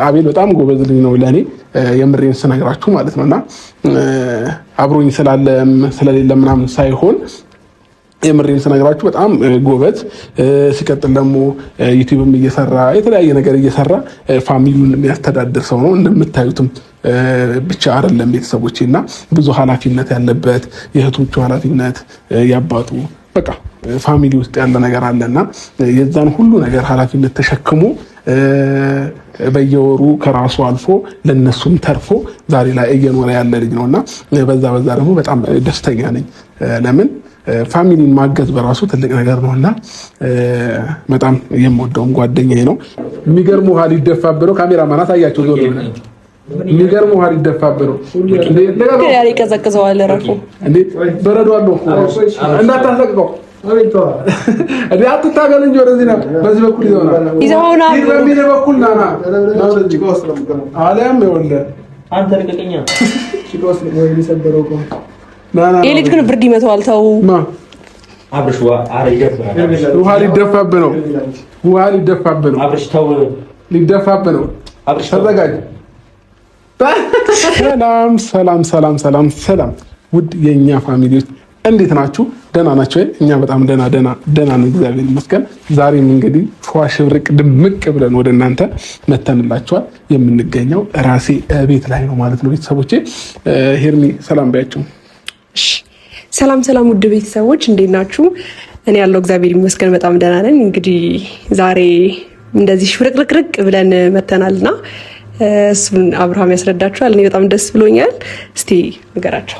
አቤል በጣም ጎበዝ ልጅ ነው ለኔ የምሬን ስነግራችሁ ማለት ነውና አብሮኝ ስላለም ስለሌለ ምናምን ሳይሆን የምሬን ስነግራችሁ በጣም ጎበዝ ሲቀጥል ደግሞ ዩቲዩብም እየሰራ የተለያየ ነገር እየሰራ ፋሚሊውን የሚያስተዳድር ሰው ነው እንደምታዩትም ብቻ አይደለም ቤተሰቦቼና ብዙ ኃላፊነት ያለበት የእህቶቹ ኃላፊነት ያባጡ በቃ ፋሚሊ ውስጥ ያለ ነገር አለና የዛን ሁሉ ነገር ኃላፊነት ተሸክሞ በየወሩ ከራሱ አልፎ ለነሱም ተርፎ ዛሬ ላይ እየኖረ ያለ ልጅ ነውና በዛ ደግሞ በጣም ደስተኛ ነኝ። ለምን ፋሚሊን ማገዝ በራሱ ትልቅ ነገር ነውና በጣም የምወደውም ጓደኛዬ ነው። የሚገርም ውሃ ሊደፋብረው ካሜራማን አሳያቸው ዞር ብለህ የሚገርም ውሃ ሊደፋብረው እንዴ ይቀዘቅዘዋል። ረፉ እንዴ በረዶ አለው እኮ እንዳታስለቅቀው እንዴ አትታገል እንጂ ወደዚህ ነው። በዚህ በኩል ይዘውና በዚህ በኩል ናና አለም ይወልደ አንተ ልቀቀኛ ቺኮስ ነው የሚሰበረው እኮ ናና የልጅ ግን ብርድ ይመታዋል። ተው አብርሽ ውሃ ሊደፋብህ ነው። ውሃ ሊደፋብህ ነው። አብርሽ ተው ሊደፋብህ ነው። አብርሽ ተዘጋጅ። ሰላም ውድ የኛ ፋሚሊዎች እንዴት ናችሁ? ደህና ናቸው? እኛ በጣም ደህና ነን፣ እግዚአብሔር ይመስገን። ዛሬም እንግዲህ ፏሽብርቅ ድምቅ ብለን ወደ እናንተ መተንላችኋል። የምንገኘው ራሴ ቤት ላይ ነው ማለት ነው። ቤተሰቦቼ ሄርሚ ሰላም ባያችሁ። ሰላም ውድ ቤተሰቦች እንዴት ናችሁ? እኔ ያለው እግዚአብሔር ይመስገን በጣም ደህና ነን። እንግዲህ ዛሬ እንደዚህ ሽብርቅርቅ ብለን መተናልና እሱን አብርሃም ያስረዳችኋል። እኔ በጣም ደስ ብሎኛል። እስቲ ንገራቸው።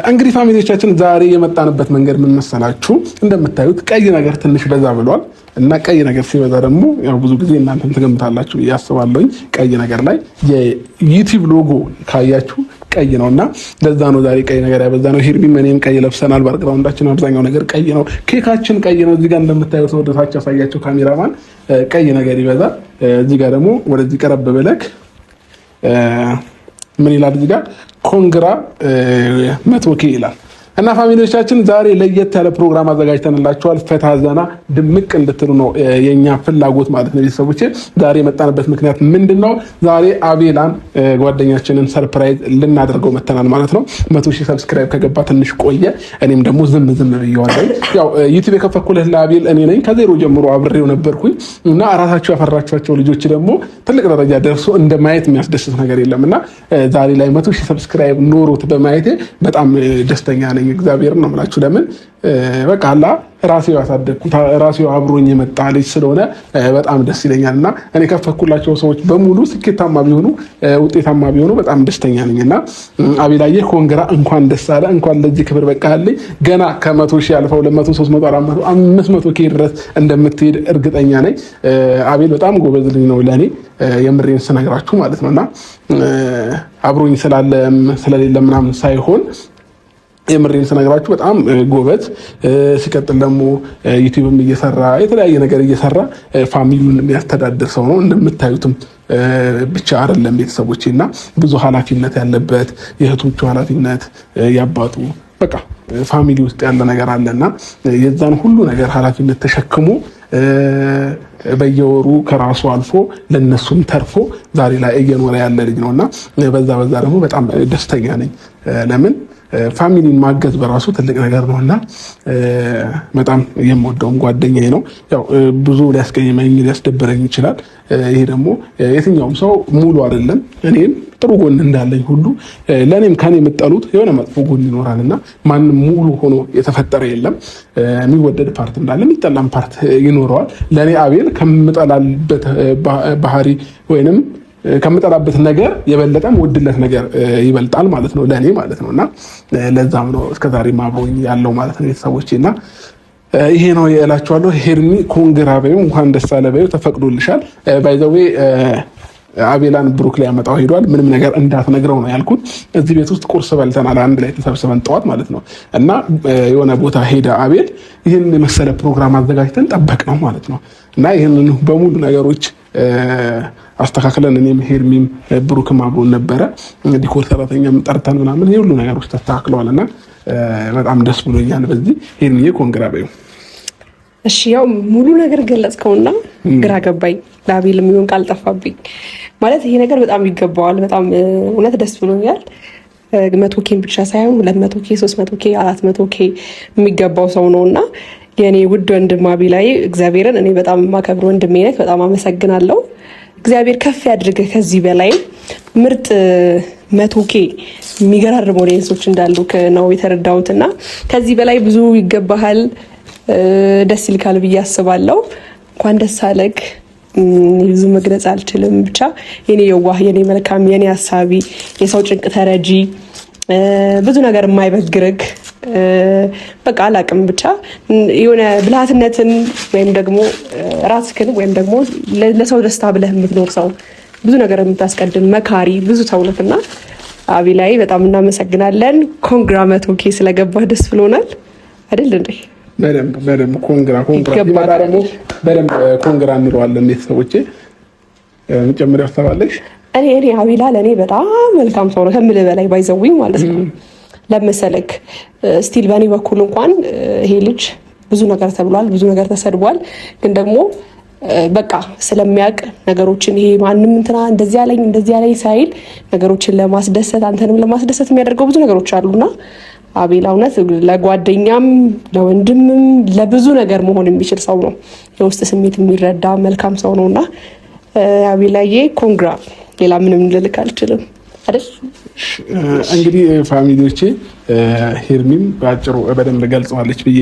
እንግዲህ ፋሚሊዎቻችን ዛሬ የመጣንበት መንገድ ምን መሰላችሁ? እንደምታዩት ቀይ ነገር ትንሽ በዛ ብሏል እና ቀይ ነገር ሲበዛ ደግሞ ያው ብዙ ጊዜ እናንተም ትገምታላችሁ ያስባለሁኝ። ቀይ ነገር ላይ የዩቲዩብ ሎጎ ካያችሁ ቀይ ነውና ለዛ ነው ዛሬ ቀይ ነገር ያበዛ ነው። ሄርሚም እኔም ቀይ ለብሰናል። ባክግራውንዳችን አብዛኛው ነገር ቀይ ነው። ኬካችን ቀይ ነው። እዚህ ጋር እንደምታዩት ወደ ታች ያሳያችሁ ካሜራማን ቀይ ነገር ይበዛል። እዚህ ጋር ደግሞ ወደዚህ ቀረብ ብለክ ምን ይላል እዚህ ጋር ኮንግራ 100K ይላል። እና ፋሚሊዎቻችን ዛሬ ለየት ያለ ፕሮግራም አዘጋጅተንላችኋል። ፈታ ዘና ድምቅ እንድትሉ ነው የኛ ፍላጎት ማለት ነው። ቤተሰቦቼ ዛሬ የመጣንበት ምክንያት ምንድነው? ዛሬ አቤላን ጓደኛችንን ሰርፕራይዝ ልናደርገው መተናል ማለት ነው። 100,000 ሰብስክራይብ ከገባ ትንሽ ቆየ። እኔም ደግሞ ዝም ብየዋለሁ። ያው ዩቲዩብ የከፈኩልህ ለአቤል እኔ ነኝ። ከዜሮ ጀምሮ አብሬው ነበርኩኝ እና ራሳቸው ያፈራችኋቸው ልጆች ደግሞ ትልቅ ደረጃ ደርሶ እንደማየት የሚያስደስት ነገር የለምና ዛሬ ላይ 100,000 ሰብስክራይብ ኖሮት በማየቴ በጣም ደስተኛ ነኝ። እግዚአብሔር ነው የምላችሁ። ለምን በቃ አላ ራሴው ያሳደግኩት ራሴው አብሮኝ የመጣ ልጅ ስለሆነ በጣም ደስ ይለኛልና እኔ ከፈኩላቸው ሰዎች በሙሉ ስኬታማ ቢሆኑ ውጤታማ ቢሆኑ በጣም ደስተኛ ነኝና አቤላዬ ኮንግራ እንኳን ደስ አለ፣ እንኳን ለዚህ ክብር በቃልኝ። ገና ከ100,000 ያልፈው 200፣ 300፣ 400፣ 500K ድረስ እንደምትሄድ እርግጠኛ ነኝ። አቤል በጣም ጎበዝ ልጅ ነው ለኔ የምሬን ስነግራችሁ ማለት ነውና አብሮኝ ስላለም ስለሌለ ምናምን ሳይሆን የምሬን ስነግራችሁ በጣም ጎበዝ ሲቀጥል ደግሞ ዩቲዩብም እየሰራ የተለያየ ነገር እየሰራ ፋሚሊውን የሚያስተዳድር ሰው ነው እንደምታዩትም ብቻ አይደለም ቤተሰቦቼና ብዙ ኃላፊነት ያለበት የእህቶቹ ኃላፊነት ያባጡ በቃ ፋሚሊ ውስጥ ያለ ነገር አለና የዛን ሁሉ ነገር ኃላፊነት ተሸክሞ በየወሩ ከራሱ አልፎ ለነሱም ተርፎ ዛሬ ላይ እየኖረ ያለ ልጅ ነውና በዛ ደግሞ በጣም ደስተኛ ነኝ። ለምን ፋሚሊን ማገዝ በራሱ ትልቅ ነገር ነውና በጣም የምወደውም ጓደኛዬ ነው። ያው ብዙ ሊያስቀይመኝ ሊያስደብረኝ ይችላል። ይሄ ደግሞ የትኛውም ሰው ሙሉ አይደለም። እኔም ጥሩ ጎን እንዳለኝ ሁሉ ለኔም ከኔ የምጠሉት የሆነ መጥፎ ጎን ይኖራልና ማንም ሙሉ ሆኖ የተፈጠረ የለም። የሚወደድ ፓርት እንዳለ የሚጠላም ፓርት ይኖረዋል። ለኔ አቤል ከምጠላልበት ባህሪ ወይንም ከምጠላበት ነገር የበለጠም ወድለት ነገር ይበልጣል ማለት ነው ለኔ ማለት ነውና ለዛም ነው እስከዛሬ አብሮኝ ያለው ማለት ነው ቤተሰቦቼና ይሄ ነው እላችኋለሁ። ሄርሚ ኮንግራ በይው፣ እንኳን ደስ አለ በይው፣ ተፈቅዶልሻል። ባይ ዘ ዌይ አቤላን ብሩክ ላይ ያመጣው ሄዷል። ምንም ነገር እንዳትነግረው ነው ያልኩት። እዚህ ቤት ውስጥ ቁርስ በልተናል አንድ ላይ ተሰብስበን ጠዋት ማለት ነው እና የሆነ ቦታ ሄደ አቤል። ይህን የመሰለ ፕሮግራም አዘጋጅተን ጠበቅ ነው ማለት ነው እና ይህንን በሙሉ ነገሮች አስተካክለን እኔም ሄርሚም ብሩክም አብሮን ነበረ። ዲኮር ሰራተኛም ጠርተን ምናምን ይሄ ሁሉ ነገሮች ተስተካክለዋልና በጣም ደስ ብሎኛል። በዚህ ሄርሚዬ ኮንግራ በይው። እሺ ያው ሙሉ ነገር ገለጽከውና ግራ ገባኝ። ለአቤል የሚሆን ቃል ጠፋብኝ። ማለት ይሄ ነገር በጣም ይገባዋል። በጣም እውነት ደስ ብሎኛል። 100K ብቻ ሳይሆን 200K 300K 400K የሚገባው ሰው ነው እና የእኔ ውድ ወንድም አቤላዬ እግዚአብሔርን እኔ በጣም የማከብር ወንድሜ ነህ። በጣም አመሰግናለሁ። እግዚአብሔር ከፍ ያድርግህ። ከዚህ በላይ ምርጥ 100K የሚገራርሙ ኦዲየንሶች እንዳሉ ነው የተረዳሁት እና ከዚህ በላይ ብዙ ይገባሃል። ደስ ይልካል ብዬ አስባለሁ። እንኳን ደስ አለህ። ብዙ መግለጽ አልችልም። ብቻ የኔ የዋህ፣ የኔ መልካም፣ የኔ ሀሳቢ፣ የሰው ጭንቅ ተረጂ፣ ብዙ ነገር የማይበግርግ በቃ አላቅም። ብቻ የሆነ ብልሃትነትን ወይም ደግሞ ራስክን ወይም ደግሞ ለሰው ደስታ ብለህ የምትኖር ሰው፣ ብዙ ነገር የምታስቀድም መካሪ፣ ብዙ ሰውነት እና አቤላዬ በጣም እናመሰግናለን። ኮንግራ 100K ስለገባህ ደስ ብሎናል አይደል እንዴ? በደንብ ኮንግራ ይመጣ ደግሞ በደንብ ኮንግራ እንለዋለን። ቤተሰቦቼ መጨመሪያ አስተባለሽ እኔ አቤላ ለእኔ በጣም መልካም ሰው ነው ከምልህ በላይ ባይዘውኝ ማለት ነው። ለመሰለክ ስቲል በእኔ በኩል እንኳን ይሄ ልጅ ብዙ ነገር ተብሏል፣ ብዙ ነገር ተሰድቧል። ግን ደግሞ በቃ ስለሚያውቅ ነገሮችን ይሄ ማንም እንትና እንደዚህ ያለኝ ሳይል ነገሮችን ለማስደሰት አንተንም ለማስደሰት የሚያደርገው ብዙ ነገሮች አሉና አቤላ እውነት ለጓደኛም ለወንድምም ለብዙ ነገር መሆን የሚችል ሰው ነው። የውስጥ ስሜት የሚረዳ መልካም ሰው ነውና አቤላዬ ኮንግራ። ሌላ ምንም ልልክ አልችልም አይደል? እንግዲህ ፋሚሊዎቼ ሄርሚም በአጭሩ በደንብ ገልጸዋለች ብዬ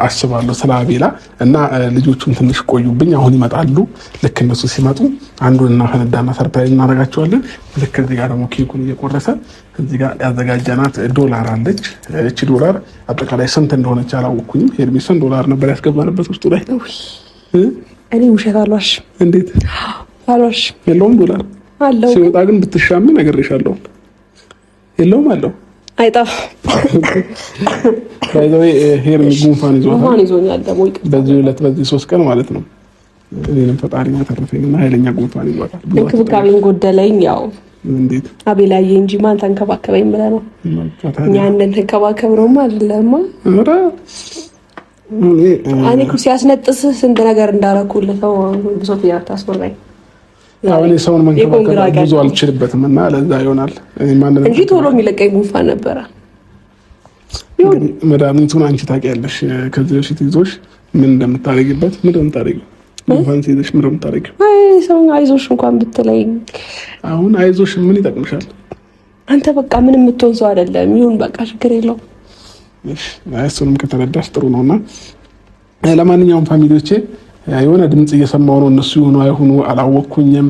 አስባለሁ ስለ አቤላ እና ልጆቹም ትንሽ ቆዩብኝ፣ አሁን ይመጣሉ። ልክ እነሱ ሲመጡ አንዱን እናፈነዳና ሰርፕራይዝ እናደርጋቸዋለን። ልክ እዚህ ጋር ደግሞ ኬኩን እየቆረሰ እዚህ ጋር ያዘጋጀናት ዶላር አለች። እቺ ዶላር አጠቃላይ ስንት እንደሆነች አላወቅኩኝም። ሄርሚ ስንት ዶላር ነበር ያስገባንበት ውስጡ ላይ? እኔ ውሸት አልዋሽ። እንዴት አልዋሽ? የለውም ዶላር አለው። ሲወጣ ግን ብትሻሚ ነግሬሻለሁ። የለውም አለው። አይጠፋም። ባይዘው ሄርሚ ጉንፋን ይዞኛል ደግሞ በዚህ ሁለት በዚህ 3 ቀን ማለት ነው። እኔንም ፈጣሪ ያተረፈኝና ኃይለኛ ጉንፋን ይዟታል። እንክብካቤን ጎደለኝ። ያው እንዴት አቤላዬ እንጂ ማን ተንከባከበኝ ብለህ ነው? ያንን ተንከባከብ ነው ማለማ። እኔ እኮ ሲያስነጥስ ስንት ነገር እንዳረኩልህ ሰው ብሶት ያታስወራኝ። ያው እኔ ሰውን መንከባከብ ብዙ አልችልበትም እና ለዛ ይሆናል እንጂ ቶሎ የሚለቀኝ ጉንፋን ነበረ። መድኃኒቱን አንቺ ታውቂያለሽ። ከዚህ በፊት ይዞሽ ምን እንደምታደርጊበት ምን እንደምታደርጊው ጉንፋን ሲይዝሽ ምን እንደምታደርጊው። ሰው አይዞሽ እንኳን ብትለኝ አሁን አይዞሽ ምን ይጠቅምሻል? አንተ በቃ ምን የምትሆን ሰው አይደለም። ይሁን በቃ ችግር የለውም። እሺ እሱንም ከተረዳሽ ጥሩ ነውና ለማንኛውም ፋሚሊዎቼ የሆነ ድምጽ እየሰማሁ ነው። እነሱ ይሁኑ አይሁኑ አላወቅኩኝም።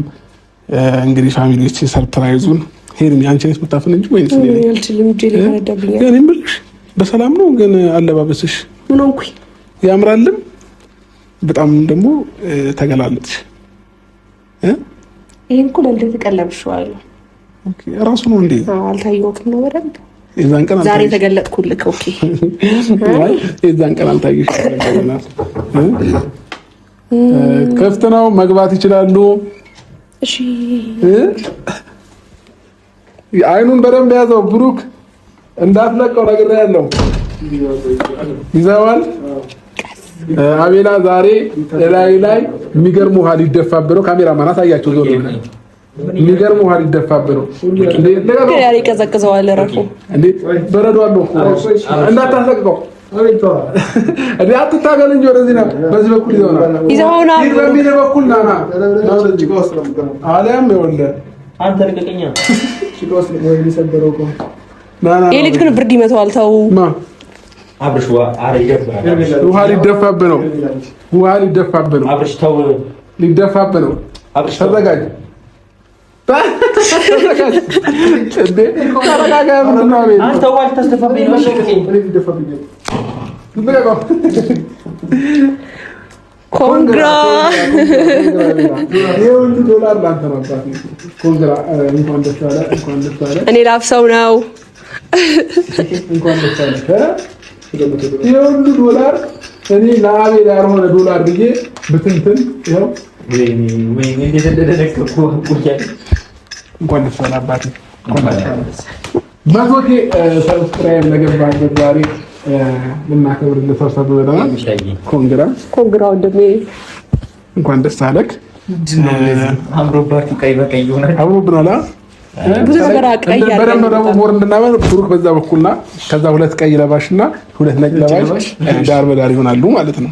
እንግዲህ ፋሚሊዎቼ ሰርፕራይዙን ሄርሚ አንቺ ነሽ የምታፈን እንጂ ወይስ እኔ ነኝ? አልችልም እንጂ ለረዳብኛል። ግን እምልሽ በሰላም ነው። ግን አለባበስሽ ምን ሆንኩኝ? ያምራልም በጣም ደግሞ ተገላለጥሽ። ይሄን እኮ ለልደት ተቀለብሽዋለሁ። ኦኬ ራሱ ነው እንዴ? አልታየሁትም ነው በደንብ የዛን ቀን ዛሬ ተገለጥኩልክ። ኦኬ የዛን ቀን አልታየሽም ነበር። ክፍት ነው፣ መግባት ይችላሉ። እሺ አይኑን በደንብ ያዘው ብሩክ፣ እንዳትለቀው ነግሬሃለሁ። ይዘዋል። አቤላ ዛሬ ላይ የሚገርም ውሃ ሊደፋብህ ነው። ካሜራማን አሳያቸው። ዞር የሚገርም ውሃ ሊደፋብህ ነው። ያሬ ቀዘቅዘዋል። ረፉ እንዴ በረዶ አለው እኮ እንዳታስለቅቀው። እንዴ አትታገል እንጂ ወደዚህ ና። በዚህ በኩል ይዘውና ይሄ በሚል በኩል ና አለም ይወልደ አንተ ልቀቀኛ። ይሄ ልጅ ግን ብርድ ይመታዋል። ተው አብርሽ ውሃ ሊደፋብህ ነው። ውሃ ሊደፋብህ ነው። አብርሽ ተው፣ ሊደፋብህ ነው። አብርሽ ተዘጋጅ። አንተ ውሃ ልታስደፋብኝ ነው። ኮንግራ ዶላር ላንተ ነው። ኮንግራ እንኳን ደስ አለ። እንኳን ደስ አለ። እኔ ላፍሰው ነው። እንኳን ደስ አለ። የሁሉ ዶላር እኔ ለአቤል ያልሆነ ዶላር ብዬ ብትንትን ይኸው ወይ እንዴት እንደደነከኩ ቆያለሁ። እንኳን ደስ አለ አባቴ። መቶኬ ሰብስክራይብ ለገባበት ዛሬ ልናከብር ለተሰበሰበ ኮንግራ ኮንግራ ወንድሜ እንኳን ደስ አለክ። አምሮባችሁ ቀይ በቀይ ይሆናል። አምሮብናል። ብዙ ነገር አቀያየን። በደንብ ደግሞ ሞር እንድናመር ብሩክ በዛ በኩልና ከዛ ሁለት ቀይ ለባሽና ሁለት ነጭ ለባሽ ዳር በዳር ይሆናሉ ማለት ነው።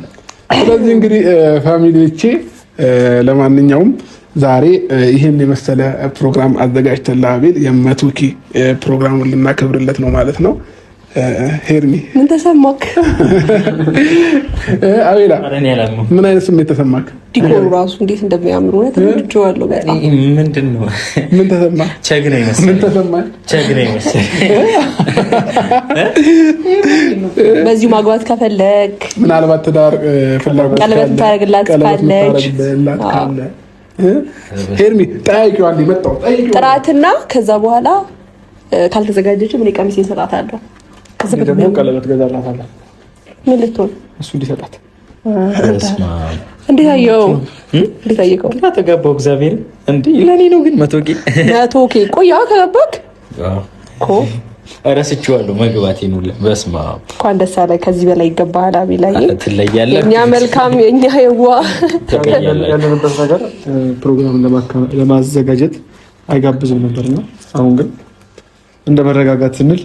ስለዚህ እንግዲህ ፋሚሊዎቼ ለማንኛውም ዛሬ ይህን የመሰለ ፕሮግራም አዘጋጅተን ለአቤል የ100K ፕሮግራሙን ልናከብርለት ነው ማለት ነው። ሄርሚ ምን ተሰማክ? አቤላ ምን አይነት ስሜት ተሰማክ? ዲኮሩ ራሱ እንዴት እንደሚያምር ነው ተወድጄዋለሁ በጣም። ምንድነው ምን ተሰማ? ቸግና ይመስል ምን ተሰማ? ቸግና ይመስል በዚሁ ማግባት ከፈለክ ምናልባት ትዳር ፍላጎት ቀለበት ታረግላት ካለች ሄርሚ ጠይቂው አንዴ መጣው ጠይቂው ጥራትና ከዛ በኋላ ካልተዘጋጀች ምን ቀሚሴን እሰጣታለሁ። ከዛ ደግሞ ቀለበት ገዛላታለሁ። ምን ልትሆን እሱ እንዲሰጣት እንዴት አየው? እንዴት አየከው? ተጋባው እግዚአብሔር እንዴ ለኔ ነው ግን 100K ቆያ ከገባክ ኮ እረስቼዋለሁ መግባቴን ሁላ። በስመ አብ እንኳን ደስ አለ። ከዚህ በላይ ይገባሃል አቤላዬ። ትለያለህ። የኛ መልካም የኛ የዋ ያለንበት ነገር ፕሮግራም ለማዘጋጀት አይጋብዝም ነበርና አሁን ግን እንደ መረጋጋት ስንል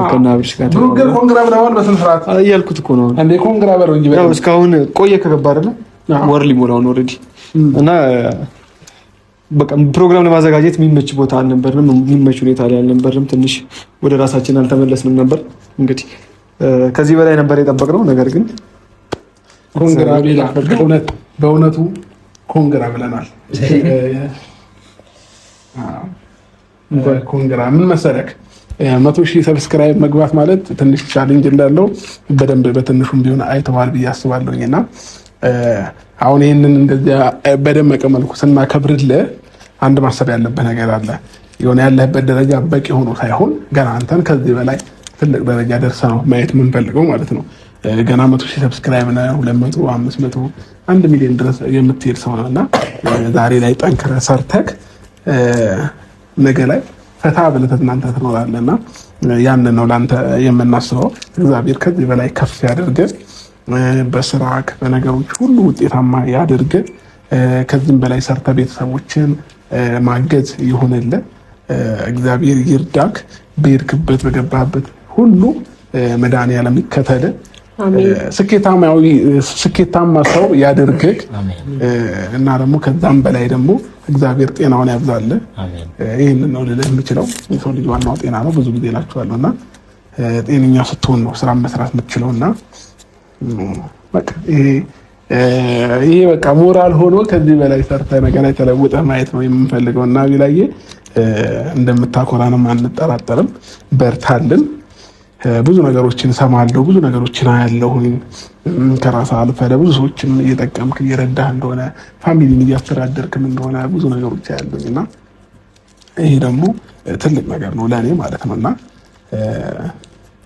ከና አብርሽ ጋር ብሩክ ግን ኮንግራ ብለዋል። በስነ ስርዓት እያልኩት እኮ ነው እንዴ ኮንግራ በለው እንጂ ያው እስካሁን ቆየ ከገባ አይደለ ወር ሊሞላው ነው ኦልሬዲ እና በቃ ፕሮግራም ለማዘጋጀት የሚመች ቦታ አልነበርንም፣ የሚመች ሁኔታ ላይ አልነበርንም። ትንሽ ወደ ራሳችን አልተመለስንም ነበር። እንግዲህ ከዚህ በላይ ነበር የጠበቅነው። ነገር ግን ኮንግራ ቢላ በእውነቱ ኮንግራ ብለናል። ኮንግራ ምን መሰለክ 100,000 ሰብስክራይብ መግባት ማለት ትንሽ ቻሌንጅ እንዳለው በደንብ በትንሹም ቢሆን አይተዋል ብዬ አስባለሁኝና አሁን ይህንን እንደዚያ በደመቀ መልኩ ስናከብርልህ አንድ ማሰብ ያለብህ ነገር አለ። የሆነ ያለህበት ደረጃ በቂ ሆኖ ሳይሆን ገና አንተን ከዚህ በላይ ትልቅ ደረጃ ደርሰህ ነው ማየት የምንፈልገው ማለት ነው። ገና 100,000 ሰብስክራይብ ነው 200፣ 500፣ 1 ሚሊዮን ድረስ የምትሄድ ሰው ነውና ዛሬ ላይ ጠንክረህ ሰርተህ ነገ ላይ ፈታ ብለህ ተዝናንተህ ትኖራለህና ያንን ነው ለአንተ የምናስበው። እግዚአብሔር ከዚህ በላይ ከፍ ያደርግህ። በስራ በነገሮች ሁሉ ውጤታማ ያድርግ። ከዚህም በላይ ሰርተ ቤተሰቦችን ማገዝ ይሁንልህ። እግዚአብሔር ይርዳክ። በሄድክበት በገባህበት ሁሉ መድኃኒዓለም ይከተልህ። ስኬታማ ሰው ያድርግህ እና ደግሞ ከዛም በላይ ደግሞ እግዚአብሔር ጤናውን ያብዛልህ። ይህንን ነው ልልህ የምችለው። የሰው ልጅ ዋናው ጤና ነው። ብዙ ጊዜ እላችኋለሁ እና ጤነኛ ስትሆን ነው ስራ መስራት የምትችለው እና በቃ ይሄ በቃ ሞራል ሆኖ ከዚህ በላይ ሰርተ ነገር ላይ ተለውጠ ማየት ነው የምንፈልገው እና ቢላዬ እንደምታኮራንም አንጠራጠርም። በርታልን። ብዙ ነገሮችን ሰማለሁ፣ ብዙ ነገሮችን አያለሁኝ። ከራስህ አልፈህ ለብዙ ሰዎችም እየጠቀምክ እየረዳህ እንደሆነ ፋሚሊን እያስተዳደርክም እንደሆነ ብዙ ነገሮች አያለሁኝ እና ይሄ ደግሞ ትልቅ ነገር ነው ለእኔ ማለት ነው እና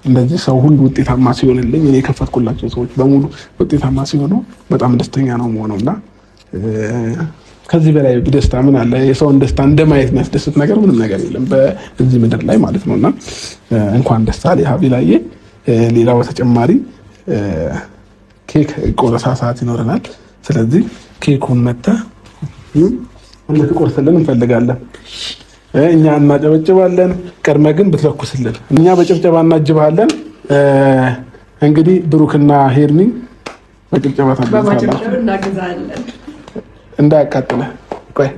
እንደዚህ ሰው ሁሉ ውጤታማ ሲሆንልኝ እኔ የከፈትኩላቸው ሰዎች በሙሉ ውጤታማ ሲሆኑ በጣም ደስተኛ ነው የምሆነው እና ከዚህ በላይ ደስታ ምን አለ? የሰውን ደስታ እንደማየት የሚያስደስት ነገር ምንም ነገር የለም በዚህ ምድር ላይ ማለት ነው እና እንኳን ደስ አለህ ቢላዬ። ሌላው በተጨማሪ ኬክ ቆረሳ ሰዓት ይኖረናል። ስለዚህ ኬኩን መተህ እንድትቆርስልን እንፈልጋለን። እኛ እናጨበጭባለን፣ ቀድመህ ግን ብትለኩስልን። እኛ በጭብጨባ እናጅብሃለን። እንግዲህ ብሩክና ሄርሚ በጭብጨባ ታገዛለን። እንዳያቃጥልህ፣ ቆይ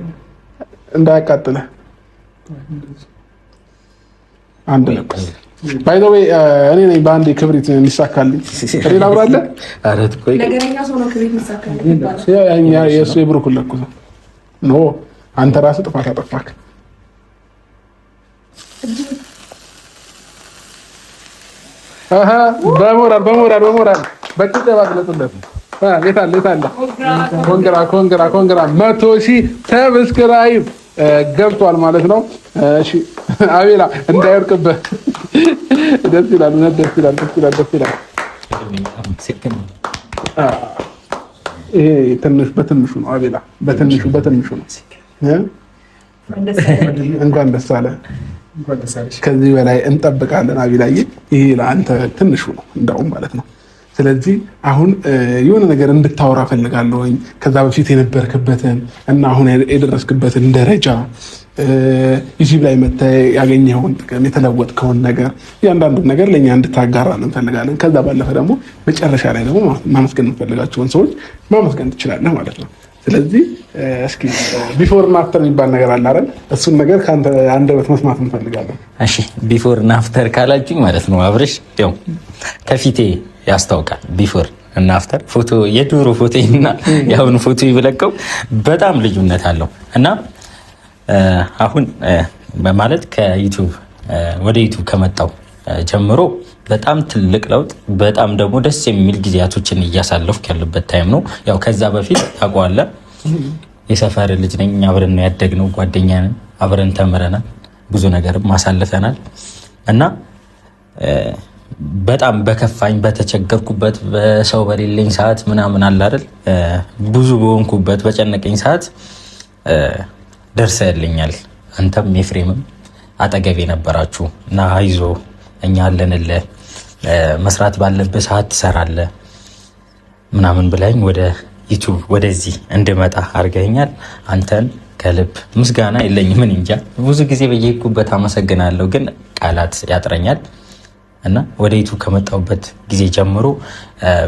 እንዳያቃጥልህ። አንድ ለኩስ። ባይ ዘ ዌይ እኔ ነኝ በአንድ ክብሪት የሚሳካልኝ። ሌላ አብራለ አረት ቆይ ነገረኛ ሰው ነው ክብሪት የሚሳካልኝ። የእሱ የብሩክን ለኩስ። ኖ አንተ ራስህ ጥፋት አጠፋክ። በሞራል በጭብጨባ ግለጹለት። የት አለ? ኮንግራ 100,000 ሰብስክራይብ ገብቷል ማለት ነው። እሺ አቤላ እንዳይወርቅብህ። ደስ ይላል። ይሄ ትንሽ በትንሹ ነው አቤላ፣ በትንሹ ነው። እንኳን ደስ አለ። ከዚህ በላይ እንጠብቃለን አቤላዬ። ይሄ ለአንተ ትንሹ ነው እንዳውም ማለት ነው። ስለዚህ አሁን የሆነ ነገር እንድታወራ ፈልጋለሁኝ። ከዛ በፊት የነበርክበትን እና አሁን የደረስክበትን ደረጃ ዩቲዩብ ላይ መተህ ያገኘኸውን ጥቅም፣ የተለወጥከውን ነገር እያንዳንዱን ነገር ለእኛ እንድታጋራ እንፈልጋለን። ከዛ ባለፈ ደግሞ መጨረሻ ላይ ደግሞ ማመስገን የምፈልጋቸውን ሰዎች ማመስገን ትችላለህ ማለት ነው። ስለዚህ እስኪ ቢፎር እና አፍተር የሚባል ነገር አለ አይደል? እሱን ነገር ከአንተ አንደበት መስማት እንፈልጋለን። እሺ ቢፎር እና አፍተር ካላችሁኝ ማለት ነው አብርሽ ያው ከፊቴ ያስታውቃል። ቢፎር እና አፍተር ፎቶ የድሮ ፎቶ እና የአሁኑ ፎቶ ይብለቀው በጣም ልዩነት አለው እና አሁን ማለት ከዩቲዩብ ወደ ዩቲዩብ ከመጣው ጀምሮ በጣም ትልቅ ለውጥ፣ በጣም ደግሞ ደስ የሚል ጊዜያቶችን እያሳለፍኩ ያለበት ታይም ነው። ያው ከዛ በፊት ታውቀዋለህ፣ የሰፈር ልጅ ነኝ፣ አብረን ነው ያደግነው፣ ጓደኛ ነን፣ አብረን ተምረናል፣ ብዙ ነገርም ማሳልፈናል እና በጣም በከፋኝ በተቸገርኩበት በሰው በሌለኝ ሰዓት ምናምን አለ አይደል ብዙ በሆንኩበት በጨነቀኝ ሰዓት ደርሰህልኛል። አንተም ኤፍሬምም አጠገቤ ነበራችሁ እና አይዞ እኛ አለንልህ፣ መስራት ባለብህ ሰዓት ትሰራለህ ምናምን ብለኝ ወደ ዩቲዩብ ወደዚህ እንድመጣ አድርገኛል። አንተን ከልብ ምስጋና የለኝም። ምን እንጃ ብዙ ጊዜ በየሄድኩበት አመሰግናለሁ፣ ግን ቃላት ያጥረኛል እና ወደ ዩቲዩብ ከመጣሁበት ጊዜ ጀምሮ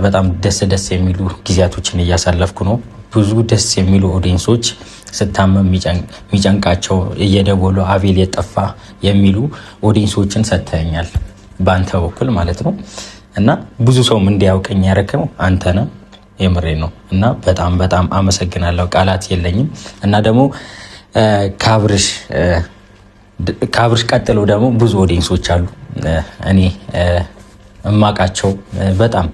በጣም ደስ የሚሉ ጊዜያቶችን እያሳለፍኩ ነው። ብዙ ደስ የሚሉ ኦዲየንሶች ስታመም የሚጨንቃቸው እየደወሉ አቤል የጠፋ የሚሉ ኦዲየንሶችን ሰጥተኛል፣ በአንተ በኩል ማለት ነው እና ብዙ ሰውም እንዲያውቀኝ ያደረገው አንተ ነህ። የምሬ ነው እና በጣም አመሰግናለሁ፣ ቃላት የለኝም። እና ደግሞ ከአብርሽ ቀጥለው ደግሞ ብዙ ኦዲየንሶች አሉ እኔ እማቃቸው በጣም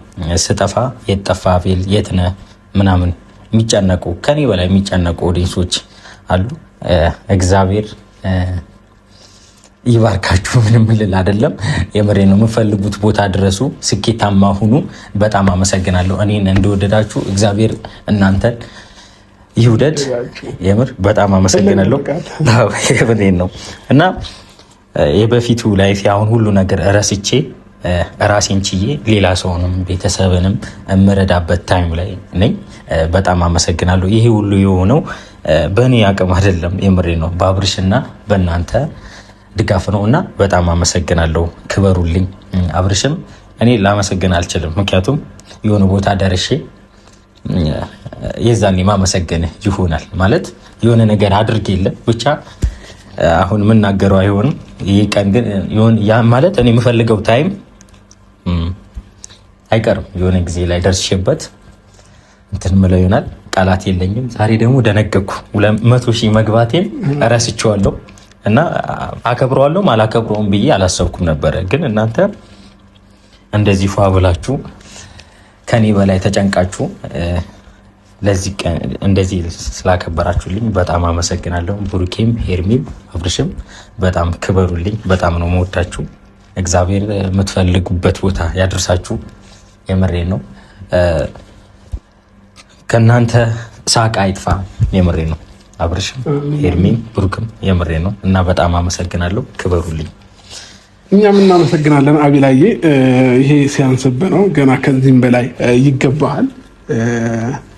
ስጠፋ የጠፋ አቤል የት ነህ ምናምን የሚጨነቁ ከኔ በላይ የሚጨነቁ ኦዲየንሶች አሉ። እግዚአብሔር ይባርካችሁ። ምንም ልል አይደለም፣ የምሬ ነው። የምፈልጉት ቦታ ድረሱ፣ ስኬታማ ሁኑ። በጣም አመሰግናለሁ። እኔን እንደወደዳችሁ እግዚአብሔር እናንተን ይውደድ። የምር በጣም አመሰግናለሁ። የምሬን ነው እና የበፊቱ ላይፍ አሁን ሁሉ ነገር ረስቼ ራሴን ችዬ ሌላ ሰውንም ቤተሰብንም እምረዳበት ታይም ላይ ነኝ። በጣም አመሰግናለሁ። ይሄ ሁሉ የሆነው በእኔ አቅም አይደለም፣ የምሬ ነው፣ በአብርሽና በእናንተ ድጋፍ ነው እና በጣም አመሰግናለሁ። ክበሩልኝ። አብርሽም እኔ ላመሰግን አልችልም፣ ምክንያቱም የሆነ ቦታ ደርሼ የዛኔ ማመሰገን ይሆናል ማለት የሆነ ነገር አድርግ የለ ብቻ አሁን የምናገረው አይሆንም። ይህ ቀን ግን ማለት እኔ የምፈልገው ታይም አይቀርም፣ የሆነ ጊዜ ላይ ደርሼበት እንትን ምለው ይሆናል። ቃላት የለኝም። ዛሬ ደግሞ ደነገኩ። 200,000 መግባቴን እረስቸዋለሁ እና አከብረዋለሁ አላከብረውም ብዬ አላሰብኩም ነበረ። ግን እናንተ እንደዚህ ፏ ብላችሁ ከኔ በላይ ተጨንቃችሁ ለዚህ ቀን እንደዚህ ስላከበራችሁልኝ በጣም አመሰግናለሁ። ብሩኬም፣ ሄርሚም፣ አብርሽም በጣም ክበሩልኝ። በጣም ነው መወዳችሁ። እግዚአብሔር የምትፈልጉበት ቦታ ያደርሳችሁ። የምሬ ነው። ከእናንተ ሳቅ አይጥፋ። የምሬ ነው። አብርሽም፣ ሄርሚም፣ ብሩክም የምሬ ነው እና በጣም አመሰግናለሁ። ክበሩልኝ። እኛም እናመሰግናለን አቤላዬ። ይሄ ሲያንስብህ ነው፣ ገና ከዚህም በላይ ይገባሃል።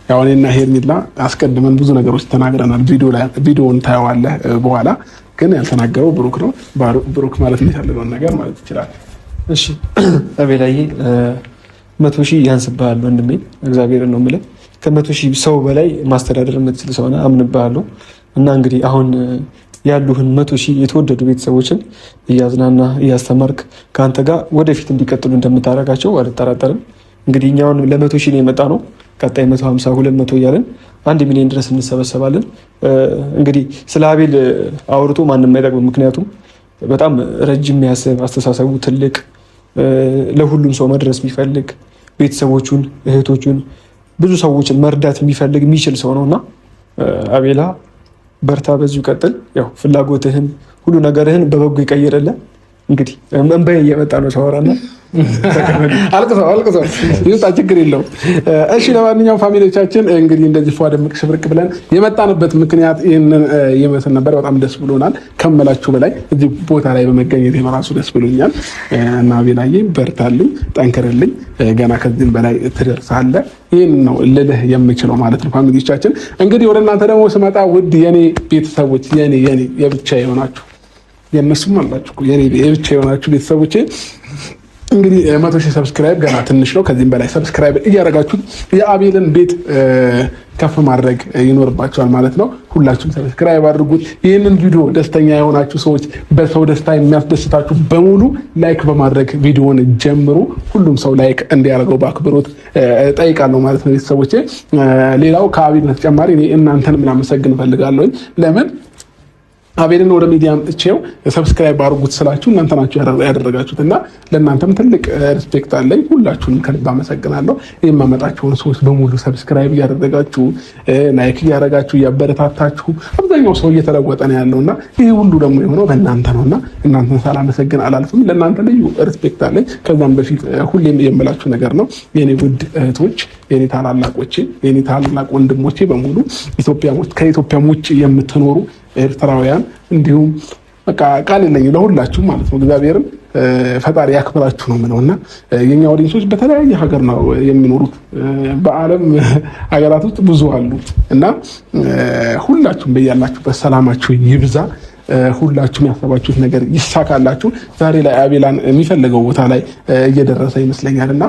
ያው እኔና ሄርሚላ አስቀድመን ብዙ ነገሮች ተናግረናል። ቪዲዮውን ታየዋለህ በኋላ። ግን ያልተናገረው ብሩክ ነው። ብሩክ ማለት የሚፈልገውን ነገር ማለት ይችላል። እሺ አቤላዬ 100,000 ያንስብሃል ወንድሜ፣ እግዚአብሔርን ነው የምልህ። ከ100,000 ሰው በላይ ማስተዳደር የምትችል ሰው ነህ፣ አምንብሃለሁ። እና እንግዲህ አሁን ያሉህን 100,000 የተወደዱ ቤተሰቦችን እያዝናና እያስተማርክ ከአንተ ጋር ወደፊት እንዲቀጥሉ እንደምታደርጋቸው አልጠራጠርም። እንግዲህ እኛውን ለ100,000 ነው የመጣ ነው። ቀጣይ 150 200 እያለን 1 ሚሊዮን ድረስ እንሰበሰባለን። እንግዲህ ስለ አቤል አውርቶ ማንም አይጠቅም። ምክንያቱም በጣም ረጅም የሚያስብ አስተሳሰቡ ትልቅ፣ ለሁሉም ሰው መድረስ የሚፈልግ ቤተሰቦቹን፣ እህቶቹን፣ ብዙ ሰዎችን መርዳት የሚፈልግ የሚችል ሰው ነው እና አቤላ በርታ፣ በዚሁ ቀጥል። ያው ፍላጎትህን ሁሉ ነገርህን በበጎ ይቀይርልህ። እንግዲህ እንባዬ እየመጣ ነው ሳወራና አልቅሰው ይውጣ፣ ችግር የለውም። እሺ ለማንኛውም ፋሚሊዎቻችን እንግዲህ እንደዚህ ፏ ደምቅ ሽብርቅ ብለን የመጣንበት ምክንያት ይህንን ይመስል ነበር። በጣም ደስ ብሎናል ከመላችሁ በላይ እዚህ ቦታ ላይ በመገኘት የራሱ ደስ ብሎኛል እና ቤላዬ በርታልኝ፣ ጠንክርልኝ፣ ገና ከዚህም በላይ ትደርሳለህ። ይህን ነው ልልህ የምችለው ማለት ነው። ፋሚሊዎቻችን እንግዲህ ወደ እናንተ ደግሞ ስመጣ ውድ የኔ ቤተሰቦች የኔ የብቻ የሆናችሁ የእነሱም አላችሁ የኔ የብቻ የሆናችሁ ቤተሰቦቼ እንግዲህ 100,000 ሰብስክራይብ ገና ትንሽ ነው። ከዚህም በላይ ሰብስክራይብ እያደረጋችሁ የአቤልን ቤት ከፍ ማድረግ ይኖርባቸዋል ማለት ነው። ሁላችሁም ሰብስክራይብ አድርጉት። ይህንን ቪዲዮ ደስተኛ የሆናችሁ ሰዎች፣ በሰው ደስታ የሚያስደስታችሁ በሙሉ ላይክ በማድረግ ቪዲዮውን ጀምሩ። ሁሉም ሰው ላይክ እንዲያደርገው በአክብሮት ጠይቃለሁ ማለት ነው ቤተሰቦቼ። ሌላው ከአቤል በተጨማሪ እኔ እናንተን ላመሰግን እፈልጋለሁኝ። ለምን አቤልን ወደ ሚዲያ አምጥቼው ሰብስክራይብ አድርጉት ስላችሁ እናንተ ናችሁ ያደረጋችሁት እና ለእናንተም ትልቅ ሪስፔክት አለኝ። ሁላችሁንም ከልብ አመሰግናለሁ። የማመጣቸውን ሰዎች በሙሉ ሰብስክራይብ እያደረጋችሁ ላይክ እያደረጋችሁ እያበረታታችሁ አብዛኛው ሰው እየተለወጠ ነው ያለው እና ይህ ሁሉ ደግሞ የሆነው በእናንተ ነው እና እናንተን ሳላመሰግን አላልፍም። ለእናንተ ልዩ ሪስፔክት አለኝ። ከዛም በፊት ሁሌም የምላችሁ ነገር ነው የኔ ውድ እህቶች፣ የኔ ታላላቆቼ፣ የኔ ታላላቅ ወንድሞቼ በሙሉ ከኢትዮጵያም ውጭ የምትኖሩ ኤርትራውያን እንዲሁም በቃ ቃል የለኝም ለሁላችሁ ማለት ነው። እግዚአብሔርን ፈጣሪ ያክብራችሁ ነው የምለውና የኛ ኦዲየንሶች በተለያየ ሀገር ነው የሚኖሩት። በዓለም ሀገራት ውስጥ ብዙ አሉ እና ሁላችሁም በያላችሁበት ሰላማችሁ ይብዛ። ሁላችሁም ያሰባችሁት ነገር ይሳካላችሁ። ዛሬ ላይ አቤላን የሚፈልገው ቦታ ላይ እየደረሰ ይመስለኛል እና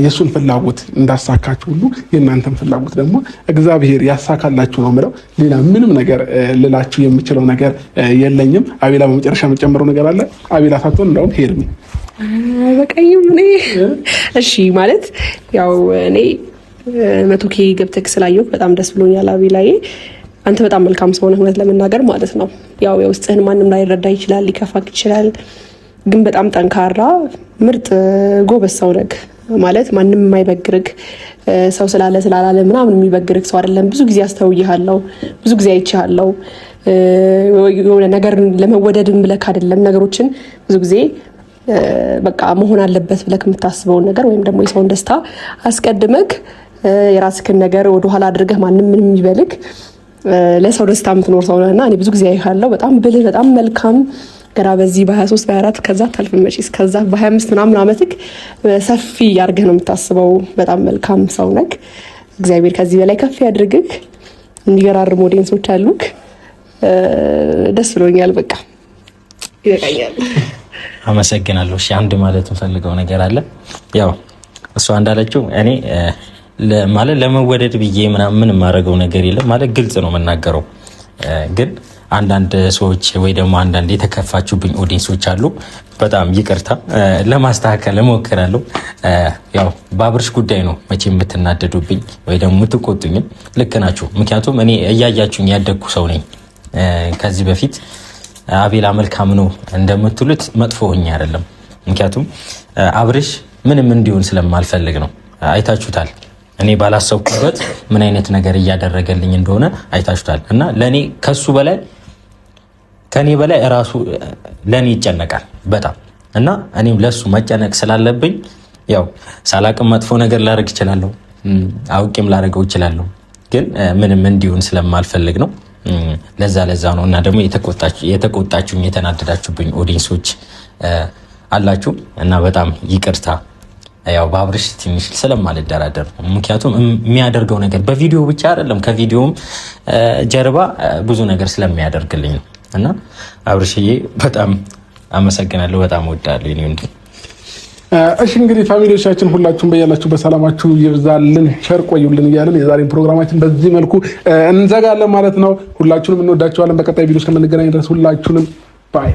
የእሱን ፍላጎት እንዳሳካችሁ ሁሉ የእናንተን ፍላጎት ደግሞ እግዚአብሔር ያሳካላችሁ ነው የምለው። ሌላ ምንም ነገር ልላችሁ የምችለው ነገር የለኝም። አቤላ በመጨረሻ የምጨምረው ነገር አለ? አቤላ ሳትሆን እንደውም ሄድሚ በቀይም እኔ እሺ ማለት ያው እኔ 100,000 ገብተክ ስላየሁ በጣም ደስ ብሎኛል አቤላዬ። አንተ በጣም መልካም ሰው ነህ እውነት ለመናገር ማለት ነው። ያው የውስጥህን ማንም ላይ ረዳ ይችላል፣ ሊከፋክ ይችላል፣ ግን በጣም ጠንካራ ምርጥ ጎበዝ ሰው ነህ ማለት ማንም የማይበግርክ ሰው ስላላለ ምናምን የሚበግርክ ሰው አይደለም። ብዙ ጊዜ አስተውይሃለሁ፣ ብዙ ጊዜ አይቼሃለሁ። የሆነ ነገር ለመወደድም ብለክ አይደለም ነገሮችን ብዙ ጊዜ በቃ መሆን አለበት ብለክ የምታስበውን ነገር ወይም ደግሞ የሰውን ደስታ አስቀድመክ የራስክን ነገር ወደኋላ አድርገህ ማንም ምንም ይበልክ ለሰው ደስታ የምትኖር ሰው ነህና እኔ ብዙ ጊዜ አይሃለሁ። በጣም ብልህ፣ በጣም መልካም ገና በዚህ በ23 በ24 ከዛ ታልፍ መጪስ ከዛ በ25 ምናምን ዓመትክ ሰፊ ያርገህ ነው የምታስበው። በጣም መልካም ሰው ነህ። እግዚአብሔር ከዚህ በላይ ከፍ ያድርግህ። እንዲገራርሙ ኦዲየንሶች አሉክ። ደስ ብሎኛል። በቃ ይበቃኛል። አመሰግናለሁ። እሺ አንድ ማለት የምፈልገው ነገር አለ። ያው እሷ እንዳለችው እኔ ማለት ለመወደድ ብዬ ምን የማደርገው ነገር የለም ማለት ግልጽ ነው የምናገረው። ግን አንዳንድ ሰዎች ወይ ደግሞ አንዳንድ የተከፋችሁብኝ ኦዲየንሶች አሉ። በጣም ይቅርታ ለማስተካከል እሞክራለሁ። ያው በአብርሽ ጉዳይ ነው መቼ የምትናደዱብኝ ወይ ደግሞ የምትቆጡኝም ልክ ናችሁ። ምክንያቱም እኔ እያያችሁኝ ያደግኩ ሰው ነኝ። ከዚህ በፊት አቤላ መልካም ነው እንደምትሉት መጥፎ ሆኜ አይደለም። ምክንያቱም አብርሽ ምንም እንዲሆን ስለማልፈልግ ነው። አይታችሁታል። እኔ ባላሰብኩበት ምን አይነት ነገር እያደረገልኝ እንደሆነ አይታችሁታል። እና ለኔ ከሱ በላይ ከኔ በላይ ራሱ ለኔ ይጨነቃል በጣም እና እኔም ለሱ መጨነቅ ስላለብኝ ያው ሳላቅም መጥፎ ነገር ላደርግ እችላለሁ፣ አውቄም ላደርገው እችላለሁ። ግን ምንም እንዲሆን ስለማልፈልግ ነው። ለዛ ነው። እና ደግሞ የተቆጣችሁኝ የተናደዳችሁብኝ ኦዲየንሶች አላችሁ እና በጣም ይቅርታ። ያው በአብርሽ ትንሽ ስለማልደራደር ምክንያቱም የሚያደርገው ነገር በቪዲዮ ብቻ አይደለም ከቪዲዮም ጀርባ ብዙ ነገር ስለሚያደርግልኝ ነው። እና አብርሽዬ በጣም አመሰግናለሁ፣ በጣም እወዳለሁ የኔ ወንድም። እሺ እንግዲህ ፋሚሊዎቻችን ሁላችሁም በያላችሁ በሰላማችሁ ይብዛልን፣ ቸር ቆዩልን እያልን የዛሬን ፕሮግራማችን በዚህ መልኩ እንዘጋለን ማለት ነው። ሁላችሁንም እንወዳችኋለን። በቀጣይ ቪዲዮ እስከምንገናኝ ድረስ ሁላችሁንም ባይ